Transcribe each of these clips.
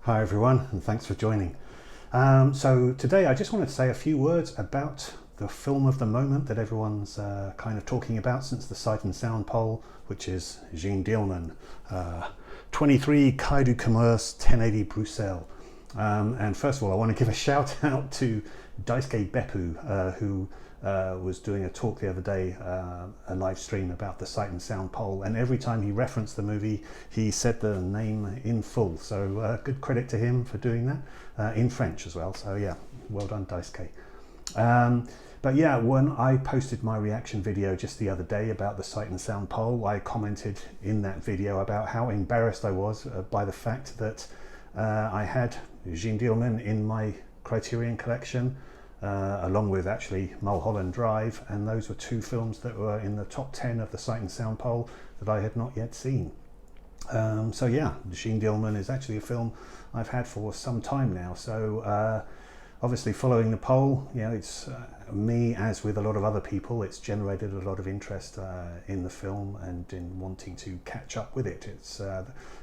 Hi everyone, and thanks for joining. So today I just wanted to say a few words about the film of the moment that everyone's kind of talking about since the Sight and Sound poll, which is Jeanne Dielman, 23 Quai du Commerce, 1080 Bruxelles. And first of all, I want to give a shout out to Daisuke Beppu, who was doing a talk the other day, a live stream about the Sight and Sound poll, and every time he referenced the movie he said the name in full, so good credit to him for doing that, in French as well, so yeah, well done Daisuke. But yeah, when I posted my reaction video just the other day about the Sight and Sound poll, I commented in that video about how embarrassed I was by the fact that I had Jeanne Dielman in my Criterion Collection, along with actually Mulholland Drive, and those were two films that were in the top 10 of the Sight and Sound poll that I had not yet seen. So yeah, Jeanne Dielman is actually a film I've had for some time now, so obviously following the poll, you know, it's me, as with a lot of other people, it's generated a lot of interest in the film and in wanting to catch up with it. It's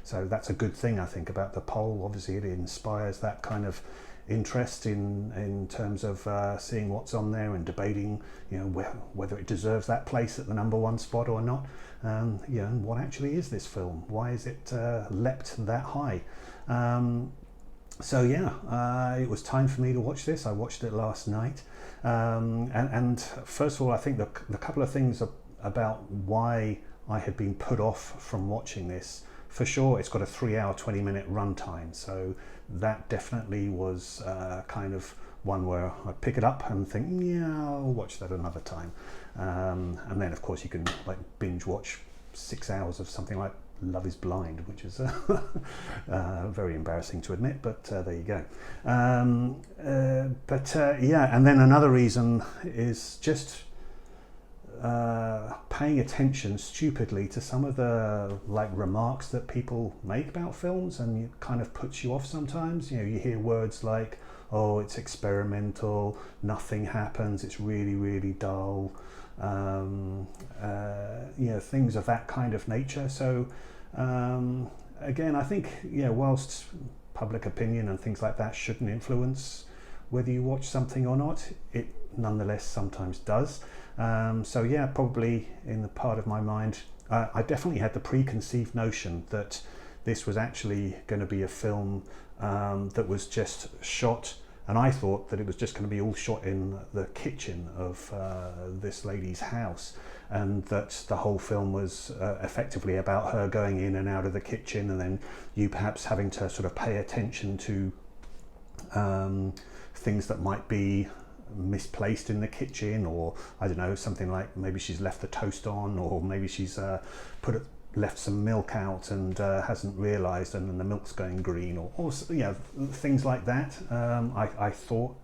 so that's a good thing, I think, about the poll. Obviously it inspires that kind of interest in terms of seeing what's on there and debating, you know, whether it deserves that place at the #1 spot or not. You know, what actually is this film? Why is it leapt that high? So yeah, it was time for me to watch this. I watched it last night, and first of all, I think the couple of things about why I had been put off from watching this. For sure, it's got a 3-hour 20-minute runtime, so that definitely was kind of one where I pick it up and think, yeah, I'll watch that another time. And then of course you can like binge watch 6 hours of something like Love is Blind, which is very embarrassing to admit, but there you go. Yeah, and then another reason is just paying attention stupidly to some of the like remarks that people make about films, and it kind of puts you off sometimes. You know, you hear words like, oh, it's experimental, nothing happens, it's really, really dull, you know, things of that kind of nature. So again, I think, yeah, whilst public opinion and things like that shouldn't influence whether you watch something or not, it nonetheless sometimes does. So yeah, probably in the part of my mind, I definitely had the preconceived notion that this was actually going to be a film that was just shot, and I thought that it was just going to be all shot in the kitchen of this lady's house, and that the whole film was effectively about her going in and out of the kitchen, and then you perhaps having to sort of pay attention to things that might be misplaced in the kitchen, or I don't know, something like maybe she's left the toast on, or maybe she's left some milk out and hasn't realised, and then the milk's going green, or you know, things like that. I thought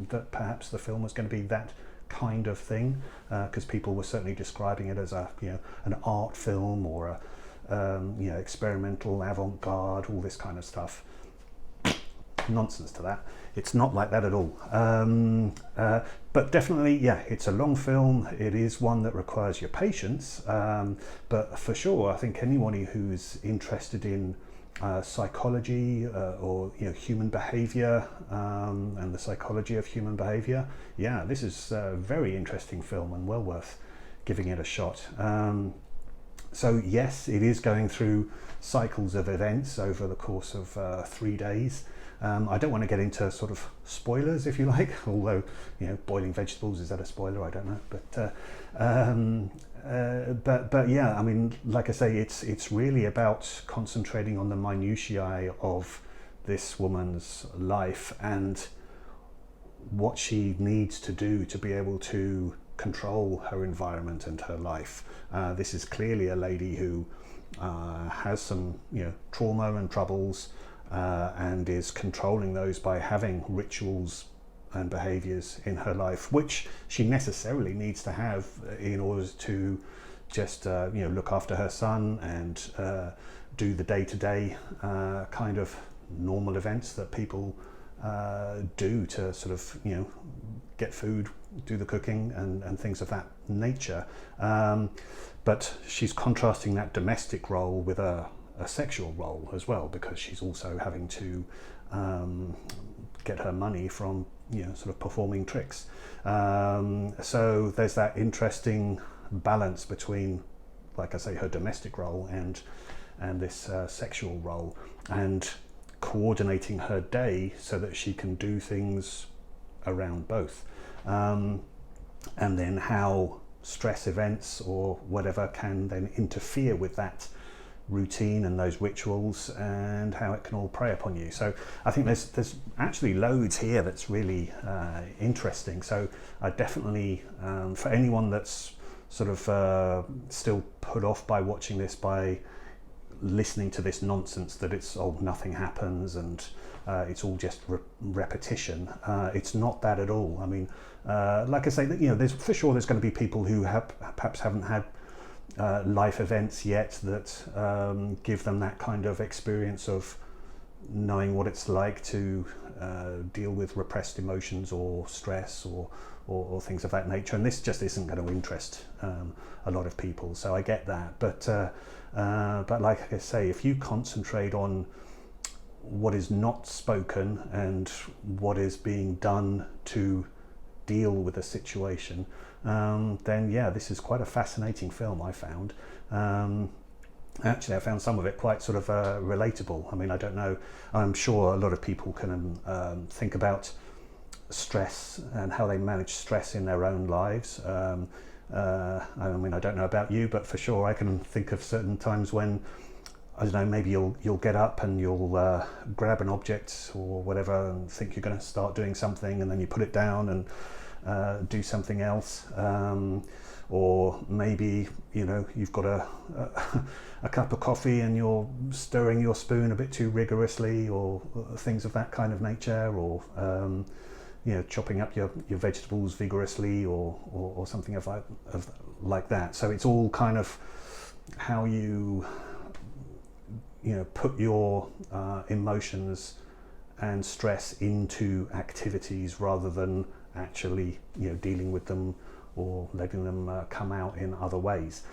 that perhaps the film was going to be that kind of thing, because people were certainly describing it as a, you know, an art film, or a you know, experimental avant-garde, all this kind of stuff. Nonsense to that. It's not like that at all. But definitely, yeah, it's a long film. It is one that requires your patience, but for sure, I think anybody who's interested in psychology, or, you know, human behavior, and the psychology of human behavior, yeah, this is a very interesting film and well worth giving it a shot. So yes, it is going through cycles of events over the course of 3 days. I don't want to get into sort of spoilers, if you like, although, you know, boiling vegetables, is that a spoiler? I don't know, but yeah, I mean, like I say, it's really about concentrating on the minutiae of this woman's life and what she needs to do to be able to control her environment and her life. This is clearly a lady who has some, you know, trauma and troubles, and is controlling those by having rituals and behaviors in her life, which she necessarily needs to have in order to just you know, look after her son and do the day-to-day kind of normal events that people do to sort of, you know, get food, do the cooking and things of that nature. But she's contrasting that domestic role with a a sexual role as well, because she's also having to get her money from, sort of performing tricks. So there's that interesting balance between, like I say, her domestic role and this sexual role, and coordinating her day so that she can do things around both, and then how stress events or whatever can then interfere with that routine and those rituals, and how it can all prey upon you. So I think there's actually loads here that's really interesting. So I definitely, for anyone that's sort of still put off by watching this, by listening to this nonsense that it's nothing happens and it's all just repetition, it's not that at all. I mean, like I say, there's for sure there's going to be people who perhaps haven't had life events yet that give them that kind of experience of knowing what it's like to deal with repressed emotions or stress or things of that nature, and this just isn't going to interest a lot of people, so I get that. But like I say, if you concentrate on what is not spoken and what is being done to deal with a situation, then yeah, this is quite a fascinating film, I found. Actually, I found some of it quite sort of relatable. I mean, I don't know, I'm sure a lot of people can think about stress and how they manage stress in their own lives. I mean, I don't know about you, but for sure I can think of certain times when, I don't know, maybe you'll get up and you'll grab an object or whatever and think you're going to start doing something, and then you put it down and do something else. Or maybe you've got a cup of coffee and you're stirring your spoon a bit too rigorously, or things of that kind of nature, or chopping up your vegetables vigorously, or something of like that. So it's all kind of how you put your emotions and stress into activities rather than actually dealing with them or letting them come out in other ways.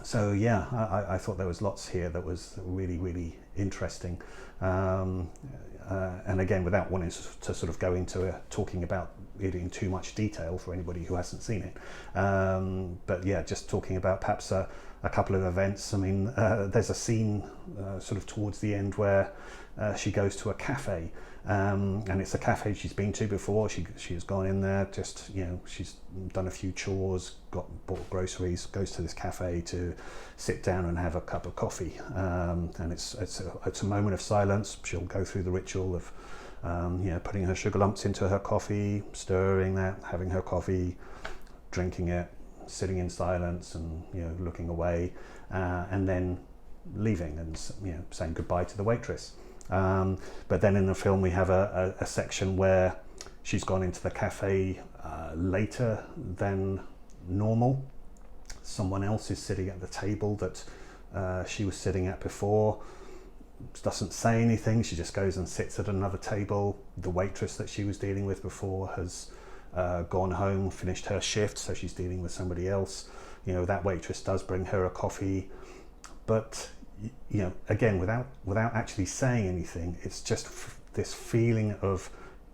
So yeah, I thought there was lots here that was really, really interesting. And again, without wanting to sort of go into talking about it in too much detail for anybody who hasn't seen it. But yeah, just talking about perhaps a couple of events. I mean, there's a scene sort of towards the end where she goes to a cafe, and it's a cafe she's been to before. She's gone in there, just she's done a few chores, bought groceries, goes to this cafe to sit down and have a cup of coffee, and it's a moment of silence. She'll go through the ritual of putting her sugar lumps into her coffee, stirring that, having her coffee, drinking it, sitting in silence and looking away, and then leaving and saying goodbye to the waitress. But then in the film we have a section where she's gone into the cafe later than normal. Someone else is sitting at the table that she was sitting at before, doesn't say anything, she just goes and sits at another table. The waitress that she was dealing with before has gone home, finished her shift, so she's dealing with somebody else. That waitress does bring her a coffee, but again, without actually saying anything, it's just this feeling of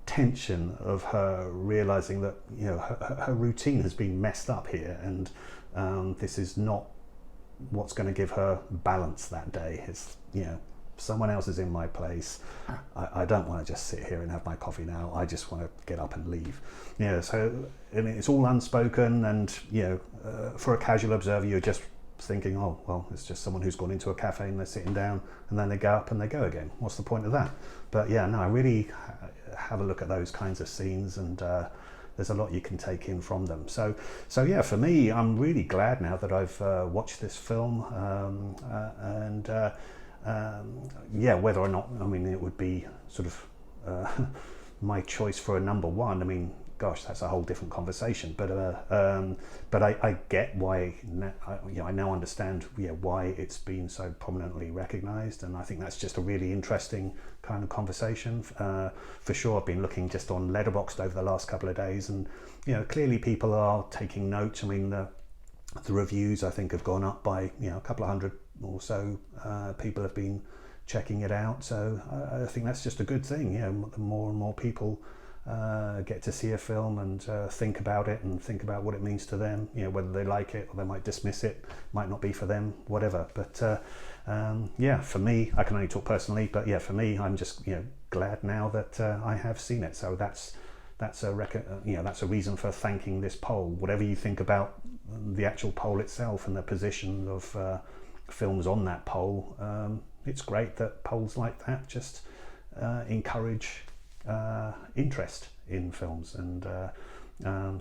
tension of her realizing that her routine has been messed up here, and this is not what's going to give her balance that day. It's someone else is in my place. I don't want to just sit here and have my coffee now. I just want to get up and leave. So I mean, it's all unspoken, and for a casual observer, you're just thinking, oh well, it's just someone who's gone into a cafe and they're sitting down, and then they go up and they go again. What's the point of that? But yeah, no, I really have a look at those kinds of scenes, and there's a lot you can take in from them. So yeah, for me, I'm really glad now that I've watched this film, and yeah, whether or not, I mean, it would be sort of my choice for a number one. I mean, gosh, that's a whole different conversation. But I get why. I now understand why it's been so prominently recognised, and I think that's just a really interesting kind of conversation. For sure, I've been looking just on Letterboxd over the last couple of days, and clearly people are taking note. I mean, The reviews, I think, have gone up by, you know, a couple of hundred or so. People have been checking it out, so I think that's just a good thing. You know, the more and more people get to see a film and think about it and think about what it means to them, you know, whether they like it or they might dismiss it, might not be for them, whatever. But yeah, for me, I can only talk personally, but yeah, for me, I'm just, you know, glad now that I have seen it. So that's a reason for thanking this poll. Whatever you think about the actual poll itself and the position of films on that poll, it's great that polls like that just encourage interest in films. And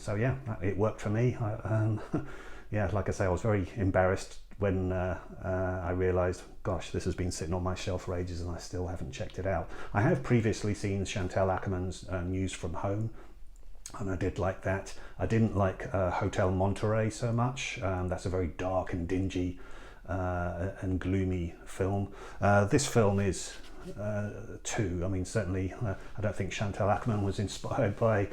so yeah, it worked for me. Yeah, like I say, I was very embarrassed when I realised, gosh, this has been sitting on my shelf for ages and I still haven't checked it out. I have previously seen Chantal Akerman's News from Home, and I did like that. I didn't like Hotel Monterey so much. That's a very dark and dingy and gloomy film. This film is too. I mean, certainly I don't think Chantal Akerman was inspired by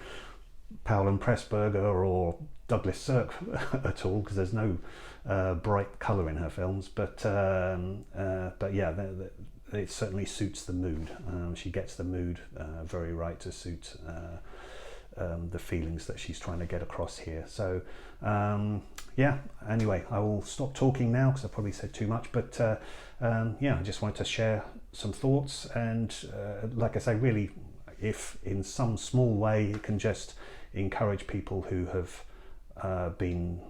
Powell and Pressburger or Douglas Sirk at all, because there's no bright colour in her films, but yeah, it certainly suits the mood. She gets the mood very right to suit the feelings that she's trying to get across here. So yeah, anyway, I will stop talking now because I probably said too much, but yeah, I just wanted to share some thoughts, and like I say, really, if in some small way it can just encourage people who have been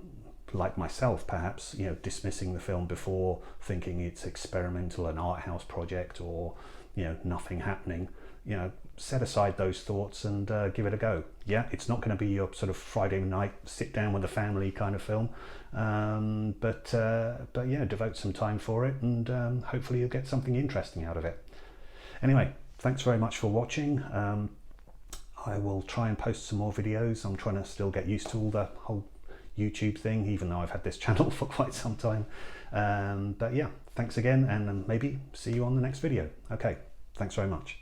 like myself, perhaps, you know, dismissing the film before, thinking it's experimental, an art house project, or, you know, nothing happening, you know, set aside those thoughts and give it a go. Yeah, it's not going to be your sort of Friday night sit down with the family kind of film, but yeah, devote some time for it, and hopefully you'll get something interesting out of it. Anyway, thanks very much for watching. I will try and post some more videos. I'm trying to still get used to all the whole YouTube thing, even though I've had this channel for quite some time. But yeah, thanks again, and maybe see you on the next video. Okay, thanks very much.